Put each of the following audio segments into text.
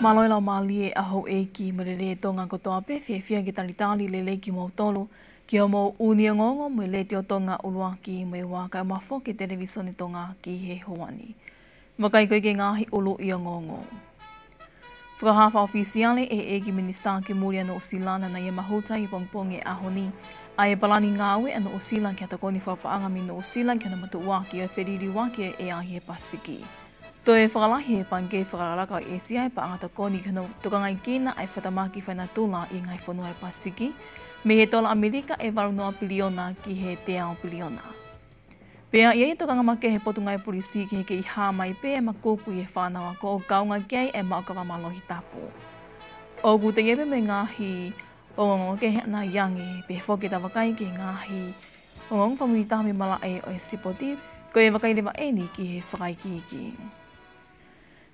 Maloi lau mali e aho e ki marere tonga kotoa pe fia ki talitali lele ki mau tolu. Ki o mau unia ngongo mo le te o tonga ulua ki mo e waka mafo ki televisione tonga ki he hoani. Makai koe ke ngahi ulu i o ngongo. Whakahafa ofisiale e ki minista ki muri ano usilana na ia mahuta i pongpong e aho ni. A e palani ngāwe ano usilan ki atakoni whapaanga mi no usilan ki ana matua ki o whiriri waki e ahi e Pasifiki. To e whakalahi e pange whakaralaka o ECI pa angata koni kano tukangai kina ai whatamaki whanatula i ngai whanua e Pasifiki, me he tola Amerika e warunoa piliona ki he te ao piliona. Pea iei tukanga make he potungai polisi ki he ke iha mai pe e makuku i e whanawa ko o kaunga kei e maokawa malohi tapu. O gu te iepe me ngahi o ngongo ke he ana iangi pe whoke tawakai ki ngahi o ngongo whamui tahami mala e o e sipoti ko e wakai lewa eni ki he whakaikiki.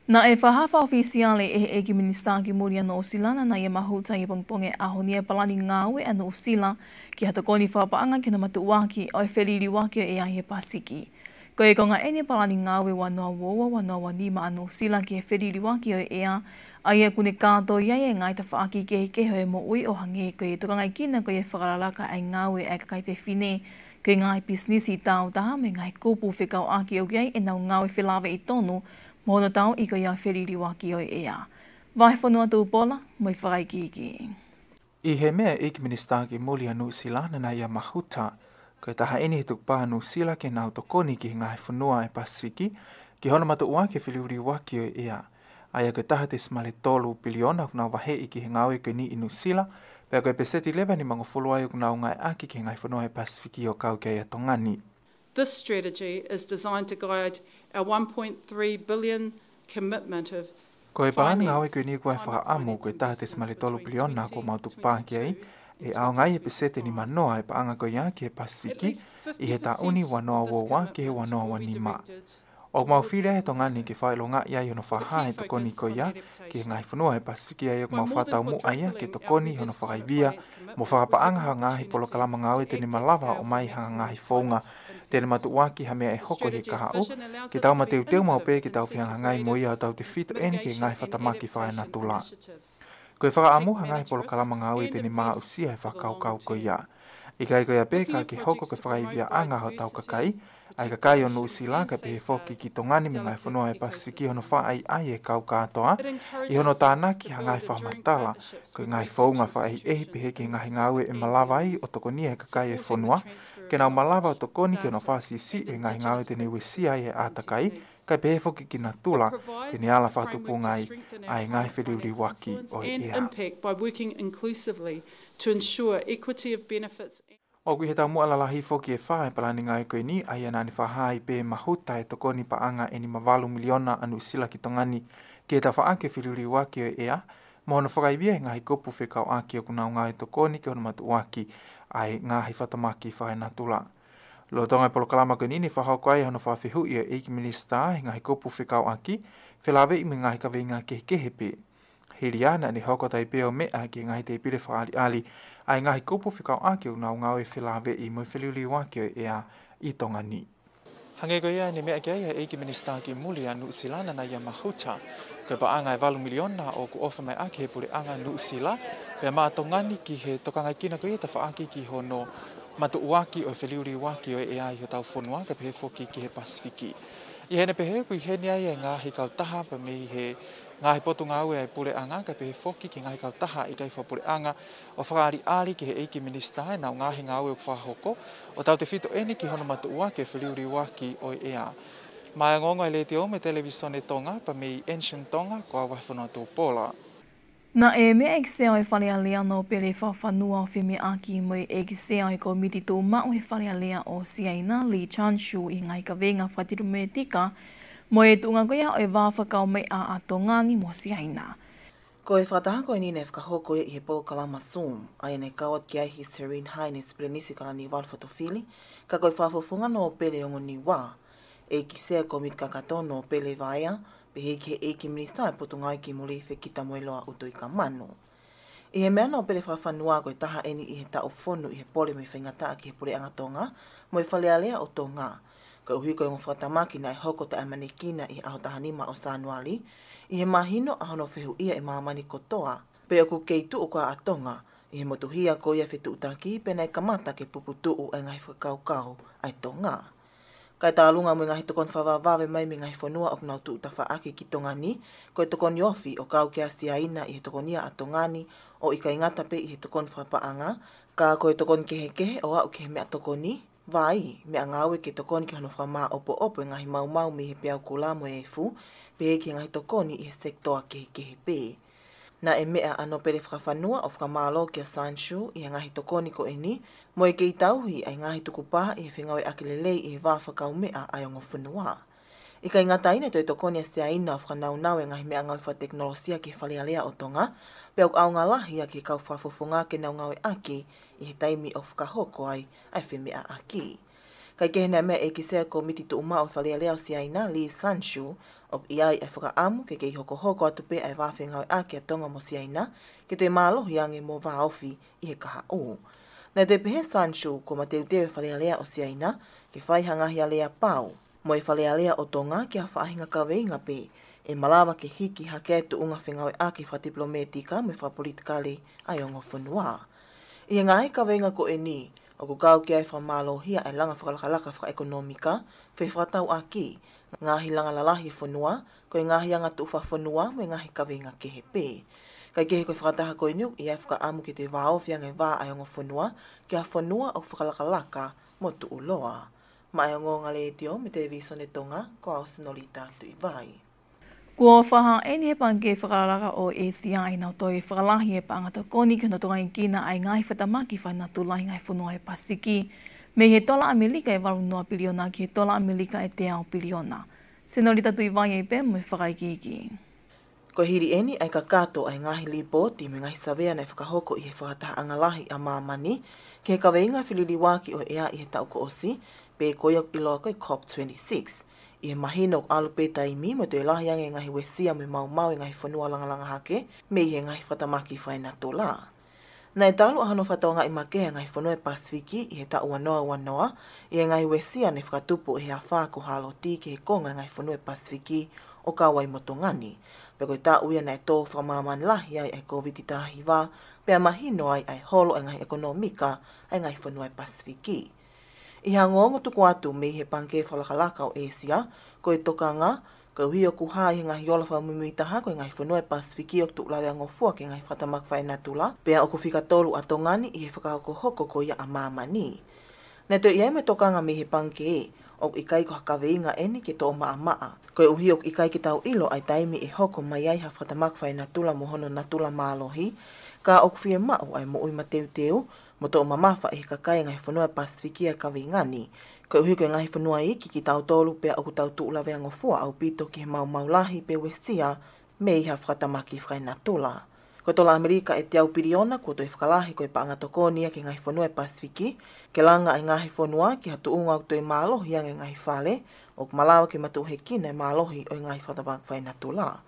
Na e whahafa ofisiale e ki minista ki muri ano usilana na ia mahuta i pongponge aho ni e palani ngāwe ano usila ki hatakoni whapaanga ki na matuwaki o e wheriri waki o e ahi e Pasifiki. Ko e konga ene palani ngāwe wanoa woa wanoa wanima ano usila ki e wheriri waki o e ea a ia kune kāto iai e ngai ta whaaki ke hoe mo ui o hange ko e tukangai kina ko e whakaralaka ai ngāwe e kakai whewhine ko e ngai pisnisi tau taha me ngai kupu whekau aki o kiai e nau ngāwe whelawe i tonu mono tau i ko ia wheriri waki o ea. Vai whanua tū pola, moi whakaikiki. I he mea e ki minista ki muli anu sila na ia mahuta, ko e taha eni he tukpa anu sila ke nau tokoni ki ngai whanua e Pasifiki, ki hona matu ua ke whiriuri waki o ea. Aia ko taha te smale tolu piliona kuna wahe i ki he ngawe ko ni inu sila, pea ko e peseti lewa ni mangofulu ai kuna ngai aki ki ngai whanua e Pasifiki o kau kia tongani. This strategy is designed to guide our 1.3 billion commitment of ko e palani ngawe ko ni ko e whakaamu ko e taha te smale tolu piliona ko mautuk pāki ai, e ao ngai e pesete ni manoa e paanga ko ia ki he Pasifiki, i he tauni wanoa woa ki he wanoa wanima. O mau whire he tongani ki whailonga ia i hono whaha he tokoni ko ia, ki he ngai whanua he Pasifiki ai o mau whatau mu aia ki tokoni hono whakaivia, mo whakapaanga ha ngahi polo kalama ngawe teni malawa o mai ha ngahi whaunga, tēne matu waki ha mea e hoko he kahau, ki tau ma teu teu mau pē ki tau whianga ngai mo ia o tau te whitu eni ki ngai whatamaki whae na tula. Ko e whakaamu ha ngai polo kalama ngawe teni maa usia e whakaukau ko ia. I kai ko ia pē ka ki hoko ke whakaivia anga ho tau kakai, ai kakai o no usila ka pe he whoki ki tongani me ngai whanua e Pasifiki hono whaai ai e kau katoa, i hono tānaki ha ngai whamatala, ko ngai whaunga whaai ehi pehe ki ngai ngawe e malawa ai o tokoni e kakai e whanua, ke nau malawa o tokoni ki hono whaasisi e ngai ngawe tene wesia ai e ātakai, kai pehe whoki ki na tula, tene ala whatupu ngai ai ngai whiriuri waki o ea. O kui he tau mua lalahi whoki e whae palani ngai koe ni, ai anani whahai pe mahuta e tokoni paanga e ni mawalu miliona anu sila ki tongani ki e ta whaake whiriuri waki o ea, mo hono whakaibia e ngahi kopu whekau aki o kunau ngai tokoni ki hono matu waki ai ngahi whatamaki whae na tula. Lo tonga e polokalama koe ni ni whahau koe hono whawhihu i o eiki minista e ngahi kopu whekau aki, whelawe i me ngahi kawinga kehe pe. Heri ana ni hoko tai peo mea ki ngahi te pire whaali ali, ai ngahi kupu whikau ake o ngau ngau e whilawe i mui whiliuli wake o ea i tonga ni. Hange ko ia ni mea kia ia eiki minista ki muli a Nuusilana na ia mahuta, ko pa anga e 8 miliona o ku ofa mai ake he pule anga Nuusila, pia maa tongani ki he tokangai kina ko ia ta whaaki ki hono matu uaki o whiliuli wake o ea i ho tau whonua ka pehe whoki ki he Pasifiki. I hene pehe kui hene ai e ngahi kautaha pa me he ngahi potu ngāwe ai pule anga ka pehe whoki ki ngahi kautaha i kai whapule anga o whakaari ali ki he eiki minista e nau ngahi ngāwe o whahoko o tau te whito eni ki hono matu ua ke whiliuri waki o ea. Mai ngongo e le te o me televisione tonga pa me i Ancient Tonga ko a waiwhanua tō pola. Na e mea e kisea e whare alea no pere whawhanua o whime aki mo e kisea e ko miti tō mao he whare alea o Siaina Lee Chanshu i ngai ka venga whatiru me tika mo e tunga koia o e wāwhakau mai a atongani mo Siaina. Ko e whataha koe nine whakahoko i he pō kalama Zoom, ai ne kawat ki ai His Serene Highness Plenisi Kalani Walwhatowhili, ka koe whawhawhunga no pele o ngoni wā, e kisea ko mit kakato no pele vaia, pe he ke eiki minista e potungai ki muli whekita moeloa uto i ka manu. I he mea no pele whawhanua koe taha eni i he tau whonu i he pole me whengataa ki he pule angatonga, mo e whalealea o tō ngā. Ka uhi koe ngā whatamaki na e hoko te amanikina i ahotahanima o Sanuali, I he mahino a hono whehu ia e mamani kotoa. Pe oku keitu o ka atonga, i he motuhia ko ia whetu utaki pena i kamata ke puputu o e ngahi whakaukau ai tonga. Kai tālunga mo ngahi tokon whawawave mai me ngahi whanua o knau tu utafa ake ki tongani, ko e tokon iofi o kau kia siaina i he tokonia a tongani o i kai ngata pe i he tokon whapaanga, ka ko e tokon kehe o au ke he mea tokoni, vai mea ngawe ke tokoni ki hono whamaa opo ngahi mau me he peau kula mo e fu, pe ki ngahi tokoni i he sektoa kehe pe. Na e mea ano pere whawhanua o whamalo kia Sanshu i he ngahi tokoni ko eni, mo e kei tauhi ai ngahi tukupaha i he whingawe akilelei i he whawhakau mea ai o ngofunua. I kai ngata ina toi tokoni a sea ina o whanau e ngahi mea ngawi wha teknolosia ke whalealea o tonga, pe au au ngalahi a ke kau whafofonga ke nau ngawe aki i he taimi o whakahoko ai whemea aki. Kai kehena mea e ki sea komiti tu uma o whalealea o sea ina Lee Sanshu, o iai e whakaamu ke kei hoko atu pe ai whawhengawe aki a tonga mo sea ina, ke te mālohi ange mo whaofi i he kaha o. Nā te pehe Sanshu ko ma te utewe whalealea o sea ina, ke whaihangahi a lea pau, mo e whalealea o tonga ki a whaahinga kaweinga pe, e malawa ke hiki hake tu unga whengawe aki whatiplometika me whapolitikale ai o ngofunua. I he ngahi kaweinga ko e ni, o ku kau ki ai whamalohia ai langa whakalakalaka whaekonomika, whewhatau aki, ngahi langa lalahi whanua, ko e ngahi anga tu whanua me ngahi kaweinga kehe pe. Kai kehe koe whakataha koe niu i ai whakaamu ki te whaofia ngai wā ai o ngofunua, ki a whanua o whakalakalaka mo tu uloa. Mai o ngonga le tio me te visone tonga, ko au sinolita tui vai. Kua whaha e ni he pange whakararaka o ACI nau toi whakalahi e pangata koni ki no tonga i kina ai ngai whatamaki whaina tulahi ngai whanua e Pasifiki. Me he $1 Amerika e waru noa piliona ki he $1 Amerika e te ao piliona. Sinolita tui vai e pe mui whakaikiki. Ko hiri eni ai ka kato ai ngahi lipoti me ngahi savea nei whakahoko i he whakataha angalahi a mamani, ki he kaweinga whililiwaki o ea i he tauko osi, pe koia iloa koe COP26. I he mahino o alupe taimi mo te lahi ange ngahi wesia me mau i ngahi whanua langalanga hake, me i he ngahi whatamaki whaina tola. Na e talu ahano whatonga i makeha ngahi whanua e Pasifiki i he ta wanoa, i he ngahi wesia ne whakatupu i he awha ko haloti ki he konga ngahi whanua e Pasifiki o ka wai motongani. Pe koe tā uia nei tō whamaman lahi ai COVID tahi wā, pe a mahino ai holo ai ngahi ekonomika ai ngahi whanua e Pasifiki. I hangongo tuku atu me he panke whalakalaka o Asia, ko e tokanga, ko hui o kuha i ngahi ola whamuimitaha ko i ngahi whanua e Pasifiki o tu lawe angofua ke ngahi whatamak whainatula, pe a oku whikatolu atongani i he whakahoko ko ia a mamani. Nei to iai me tokanga me he panke e, o i kai ko hakaweinga eni ke tō maa. Ko e uhi o i kai ki tau ilo ai taimi e hoko mai ai ha whatamak whainatula mohono natula mālohi, ka oku whie mau ai mo ui mateu, mo tō mamafa e kakai ngahi whanua e Pasifiki ai kawingani, ko uhi ko ngahi whanua iki ki tau tolu pe oku tau tuulawe angofua au pito ki he mau lahi pe wesia me iha whatamaki whainatula. Ko tola Amerika e te au piriona ko toi whakalahi ko e paanga tokonia ki ngahi whanua e Pasifiki, ke langa ai ngahi whanua ki hatu unga au toi mālohi ange ngahi whale, o malawa ke matu he kina mālohi o ngahi whatamaki whainatula.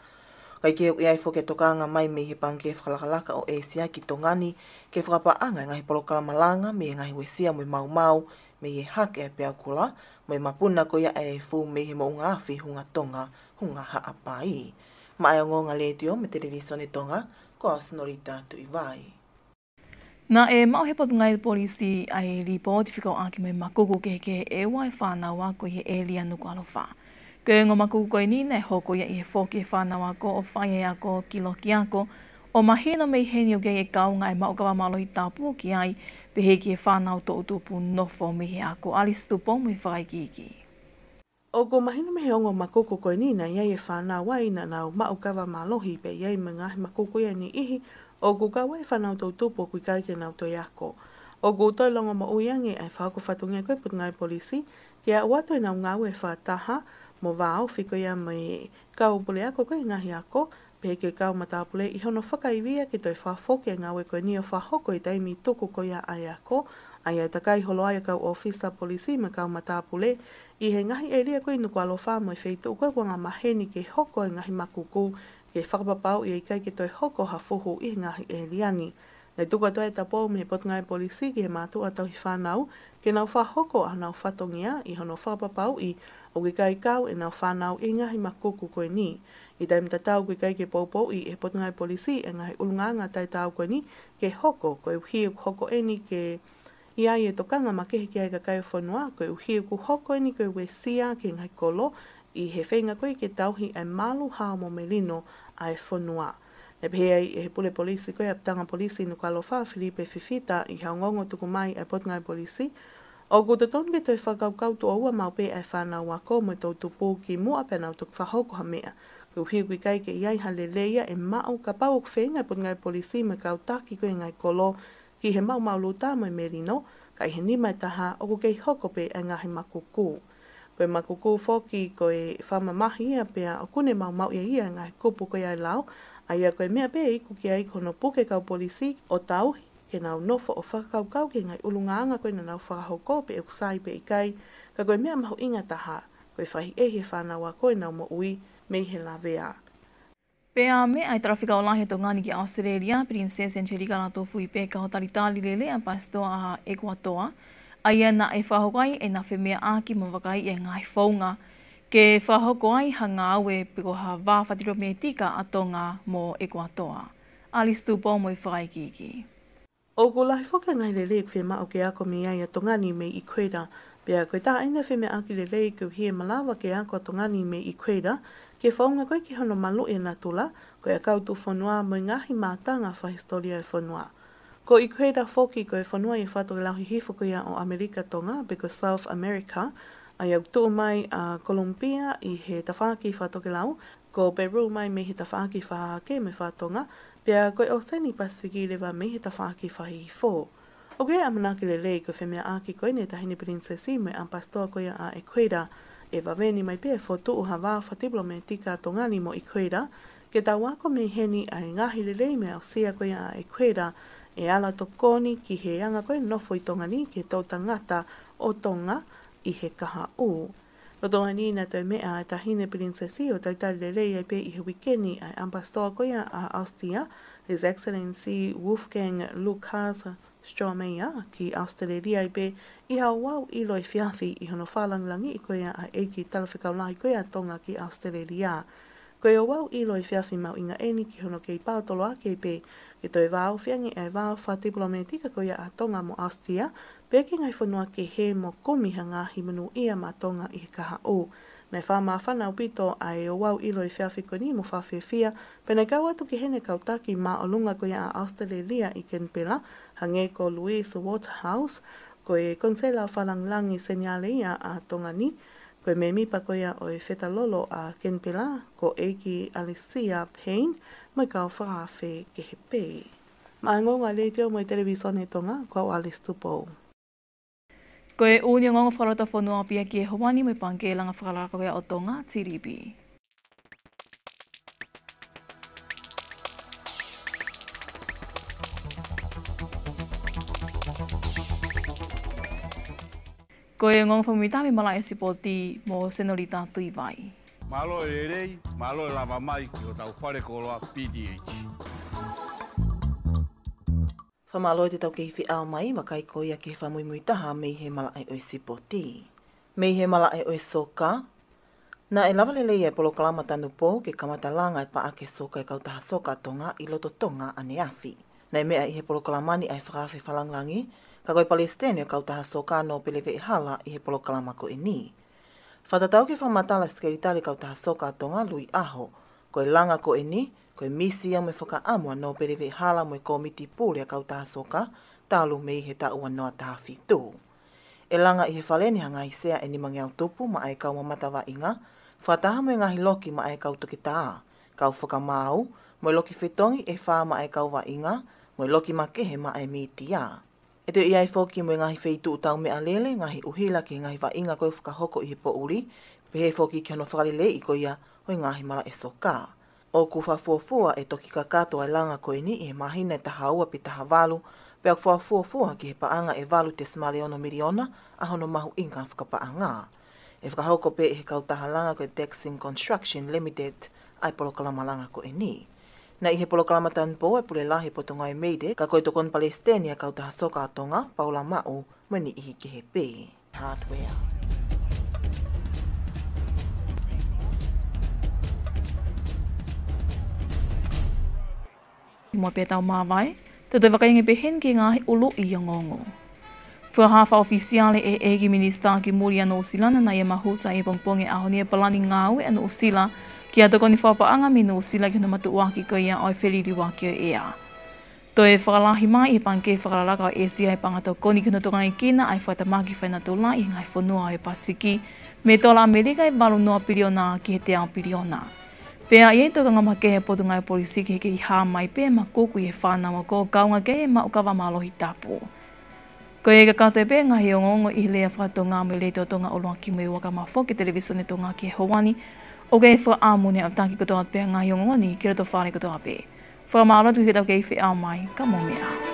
Kai ke iai whoke tokanga mai me he panke whakalakalaka o Asia ki tongani ke whakapaanga ngahi polokalamalanga me ngahi wesia mo mau me he hake e peakula mo mapuna ko ia e fu me he mo unga awhi hunga tonga hunga haapai. Mai o ngonga letio me televisione tonga ko a sonorita tu i vai. Na e mau he patu ngai polisi ai ripoti whikau aki me makuku ke e wai whānawa ko he elia nuku alofa. Ko ngō makuku koe ni nei hoko ia i he whoki e whānawa ko o whaia ako kilo ki ako, o mahino mei heni o kei e kaunga e maukawa malohi tāpua ki ai, pe heki e whānau tō utupu nofo me he ako alistupo me whaikiki. O ko mahino me he ongo makuku koe ni na iai e whānawa i na nau maukawa malohi pe iai me ngahi makuku ia ni ihi, o ko kawa e whanau tō utupu kui kai ke nau toi ako. O ko toi longo ma uiange ai whako whatungia koe put ngai polisi, ki a wato i nau ngau e whātaha, mo vāo whiko ia mai kau pule ako koe ngahi ako, pe ke kau matapule i hono whakaivia ki toi whafoke ngawe koe ni o whahoko i taimi tuku ko ia ai ako, ai ai takai holo ai kau ofisa polisi me kau matapule, i he ngahi e ria koe nuku alofa mo i wheitu koe wanga maheni ke hoko i ngahi makuku, ke whakapapau i kai ke toi hoko hafuhu i ngahi e riani. Nei tuka toi e tapo me pot ngai polisi ki he mātu atau hi whanau, ke nau whahoko a nau whatongia i hono whakapapau i o ki kai kau e nau whanau i ngahi makuku koe ni. I taim tatau kui kai ke popo i e pot ngai polisi e ngai ulunganga tai tau koe ni ke hoko koe uhi hoko eni ke ia e tokanga ma kehe kia ka kai whanua koe uhi ku hoko eni koe we sia ke ngai kolo i he whenga koe ke tauhi e malu hao mo melino ai whanua. E pehea i he pule polisi koe aptanga polisi no kalofa Filipe Fifita i haungongo tuku mai e pot ngai polisi. O ku te tonge toi whakaukau tu aua mau pe ai whanau wako mo tau tupu ki mua penau tuk whahoko ha mea. Kau hiu kui kai ke iai hale leia e mau ka pau whenga pot ngai polisi me kau taki koe ngai kolo ki he mau luta mo merino kai he nima taha o ku kei hoko pe e ngahi makuku. Koe makuku foki koe whamamahi ia pea o kune mau ia ngahi kupu koe ai lau aia koe mea pe iku ki ai kono puke kau polisi o tauhi ke nau nofo o whakaukau ke ngai ulungaanga koe na nau whakahoko pe e kusai pe ikai ka koe mea mahu inga taha koe whahi he whanawa koe nau mo ui mei he la vea. Pea me ai trafika o lahe tongani ki Australia, Princess Angelica na tofu i pe ka hotaritali lele a pastoa a Ecuador. Aia na e whahokai e na whemea aki mawakai e ngai whaunga. Ke whahokai hanga aue piko ha wā whatiro me tika atonga mo Ecuador. Alice Tupo mo i whakaikiki. O ko lahi whoka ngai lele i whema o ke ako me ai a tongani me i koeira. Pea koe tā aina wheme aki lele i kau hie malawa ke ako tongani me i koeira. Ke whaunga koe ki hono malu e na tula, koe a kautu whanua mo ngahi mātanga wha historia e whanua. Ko i koeira whoki koe whanua i whato ke lauhi hifo koea o Amerika tonga, beko South America, ai au tuu mai a Colombia i he tawhaki whato ke lau, ko Peru mai me he tawhaki whahake me whatonga, pea koe o Seni Pasifiki lewa me he tawhaki whahi fō. O kea amanaki lelei koe whemea aki koe ne tahini prinsesi me a pastoa koea a e koeira, e waweni mai pia fotu o hawa whatiblo me tika tongani mo i koeira, ke tā wako me heni a ngahi lelei me au sia koea a e koeira, e ala tokoni ki he anga koe nofo i tongani ke tau tangata o tonga i he kaha u. No tongani na toi mea e tahine prinsesi o tautari lelei ai pe i he wikeni ai ampastoa koea a Austria, His Excellency Wolfgang Lukas Stromeyer ki Australia ai pe i hau wau i loi whiawhi i hono whalanglangi i koea a eiki talawhikaulahi koea tonga ki Australia. Koe o wau i loi whiawhi mau inga eni ki hono kei pātolo ake pe ke toi wau whiangi ai wau whatibula me tika koea a tonga mo Austria pe ki ngai whanua ke he mo komiha ngahi manu ia ma tonga i he kaha o. Nei whama whanau pito ai o wau i loi whiawhi koe ni mo whawhiawhia pe nei kau atu ki hene kautaki ma o lunga koea a Australia i Kenpela hange ko Louise Waterhouse koe konsela whalanglangi senyale ia a tonga ni koe me mipa koea o e whetalolo a Kenpela ko eiki Alicia Payne mai kau whakawhe ke he pē. Ma ngonga le teo mo i televisione tonga ko Alice Tupo. Koe uni o ngongo whalata whanua pia ki e hawani mai panke langa whakalaka koea o tonga tiripi. Koe ngongo whamuitami mala e sipoti mo Senorita Tuivai. Malo e rei, malo e lama mai ki o tau whare koloa PDH. Whamaloi te tau kehiwhi ao mai, wakai ko ia ke whamuimui taha mei he mala ai oi sipoti. Mei he mala ai oi soka. Na e lava lelei e polo kalama tanu po ke kamata langa e paa ke soka e kautaha soka tonga i loto tonga ane afi. Na e mea i he polo kalamani ai whakawhi whalanglangi, ka koe Palestine o kautaha soka no pelewe i hala i he polo kalama ko e ni. Whatatau ke whamatala skeritali kautaha soka tonga lui aho, koe langa ko e ni, koe misi a me whaka amua no pelewe i hala mo e komiti pūle a kautaha soka, talu mei he taua noa taha fitu. E langa i he whaleni hanga i sea e ni mangi au tupu ma ai kau mamatawa inga, whataha mo e ngahi loki ma ai kau tuki taa, kau whakamau, mo e loki whetongi e wha ma ai kau wa inga, mo e loki makehe ma ai mitia. E te iai whoki mo e ngahi wheitu utau me alele, ngahi uhila ki ngahi wa inga koe whakahoko i he po uri, pe he whoki ki hono whakalele i koia hoi ngahi mala e soka. O ku whafuafua e toki kakato ai langa koe ni i he mahina e taha ua pi taha walu, pe au whafuafua ki he paanga e walu te smaleono miliona, a hono mahu inga whakapaanga. E whakahoko pe he kautaha langa koe Dexing Construction Limited, ai polo kalamalanga koe ni. Na i he polo kalamatan po e pule lahi po tonga e meide, ka koe tokon Palestine kautaha soka atonga, Paula Mau, mani ihi ki he pe. Hardware. Mo pe tau mawai, te te wakaingi pe hen ki ngā ulu i ngongo. Whahafa ofisiale ki minista ki muri anu usilana na ia mahuta i pongponge ahoni e palani ngāwe anu usila ki ato koni whapaanga minu usila ki hana matu waki ko ia oi whiriri waki o ea. To e whakalahi mai i panke whakalaka o Asia e pangato koni kina tokangi kina ai whaitamaki whaina tola i ngai whanua o Pasifiki me tola Amerika i walu noa piriona ki he te ao piriona. Pea i eto kanga make he potu ngai polisi ki he ki hā mai pe ma kuku i he whānawa ko kaunga ke e ma ukawa malohi tapu. Ko e ka kate pe ngahi o ngongo i lea whakato ngā me leito tonga o loa ki mei waka mawho ki televisione tonga ki he Hawani o ke e whaamune au tanki kotoa pe ngahi o ngongo ni ki rato whare kotoa pe. Whakamāratu ki tau kei whi au mai, ka mo mea.